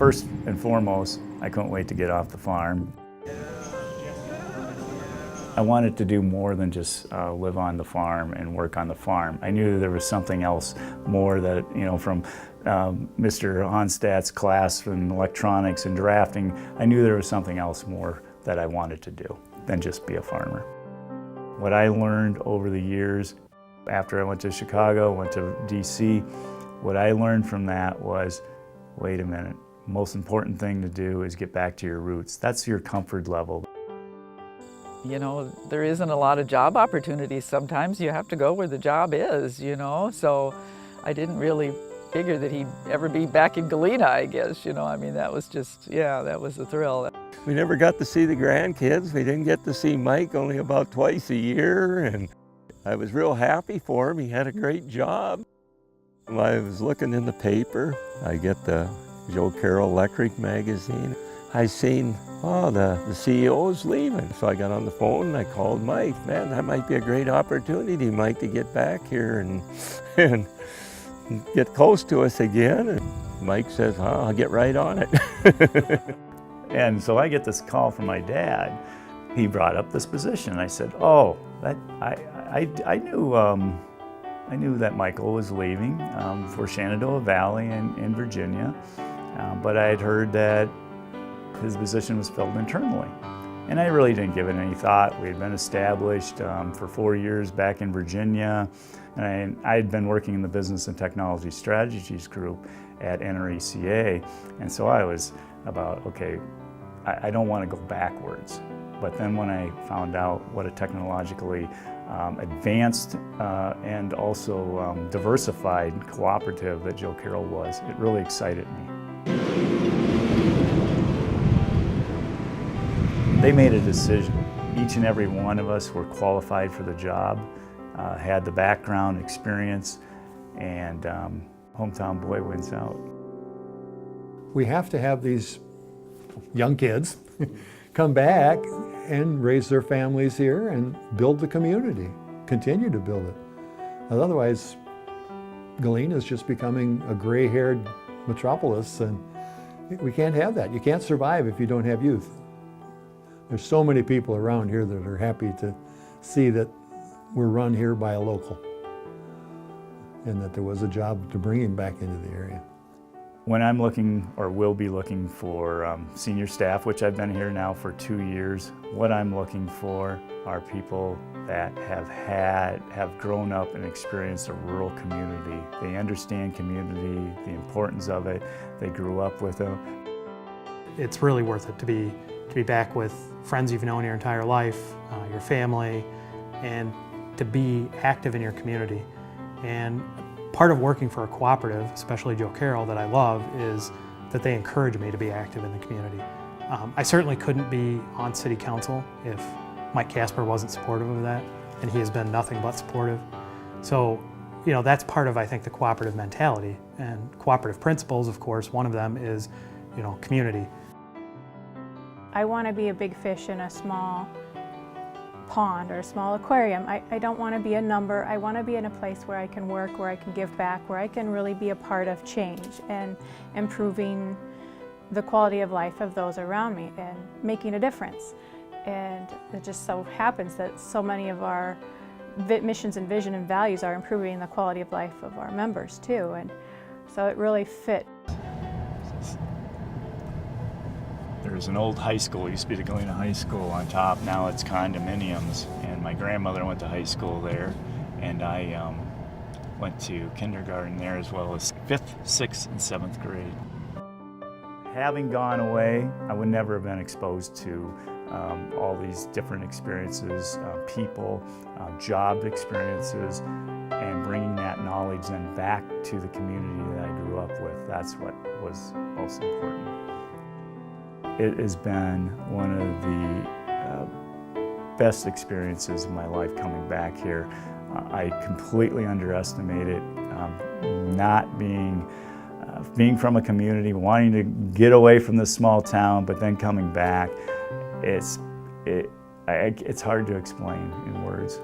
First and foremost, I couldn't wait to get off the farm. I wanted to do more than just live on the farm and work on the farm. I knew there was something else more that, from Mr. Onstadt's class in electronics and drafting, I knew there was something else more that I wanted to do than just be a farmer. What I learned over the years, after I went to Chicago, went to DC, what I learned from that was, wait a minute, the most important thing to do is get back to your roots. That's your comfort level. There isn't a lot of job opportunities sometimes. You have to go where the job is, so I didn't really figure that he'd ever be back in Galena, I guess, I mean, that was just, that was a thrill. We never got to see the grandkids. We didn't get to see Mike only about twice a year, and I was real happy for him. He had a great job. When I was looking in the paper, I get the Jo-Carroll Electric magazine. I seen, the CEO is leaving. So I got on the phone and I called Mike. Man, that might be a great opportunity, Mike, to get back here and get close to us again. And Mike says, I'll get right on it. And so I get this call from my dad. He brought up this position. I said, I knew that Michael was leaving for Shenandoah Valley in Virginia, but I had heard that his position was filled internally. And I really didn't give it any thought. We had been established for 4 years back in Virginia, and I had been working in the Business and Technology Strategies group at NRECA, and so I was about, okay, I don't want to go backwards. But then when I found out what a technologically advanced and also diversified cooperative that Jo-Carroll was, it really excited me. They made a decision. Each and every one of us were qualified for the job, had the background, experience, and hometown boy wins out. We have to have these young kids come back and raise their families here and build the community, continue to build it. Otherwise, Galena is just becoming a gray-haired metropolis, and we can't have that. You can't survive if you don't have youth. There's so many people around here that are happy to see that we're run here by a local and that there was a job to bring him back into the area. When I'm looking, or will be looking for senior staff, which I've been here now for 2 years, what I'm looking for are people that have grown up and experienced a rural community. They understand community, the importance of it. They grew up with it. It's really worth it to be back with friends you've known your entire life, your family, and to be active in your community. And part of working for a cooperative, especially Jo-Carroll, that I love is that they encourage me to be active in the community. I certainly couldn't be on city council if Mike Casper wasn't supportive of that, and he has been nothing but supportive. So, that's part of, I think, the cooperative mentality. And cooperative principles, of course, one of them is, community. I want to be a big fish in a small pond or a small aquarium. I don't want to be a number. I want to be in a place where I can work, where I can give back, where I can really be a part of change and improving the quality of life of those around me and making a difference. And it just so happens that so many of our missions and vision and values are improving the quality of life of our members too. And so it really fit. There's an old high school, it used to be the Galena High School on top, now it's condominiums, and my grandmother went to high school there, and I went to kindergarten there as well as 5th, 6th, and 7th grade. Having gone away, I would never have been exposed to all these different experiences, people, job experiences, and bringing that knowledge then back to the community that I grew up with. That's what was most important. It has been one of the best experiences of my life coming back here. I completely underestimated not being from a community, wanting to get away from this small town, but then coming back. It's hard to explain in words.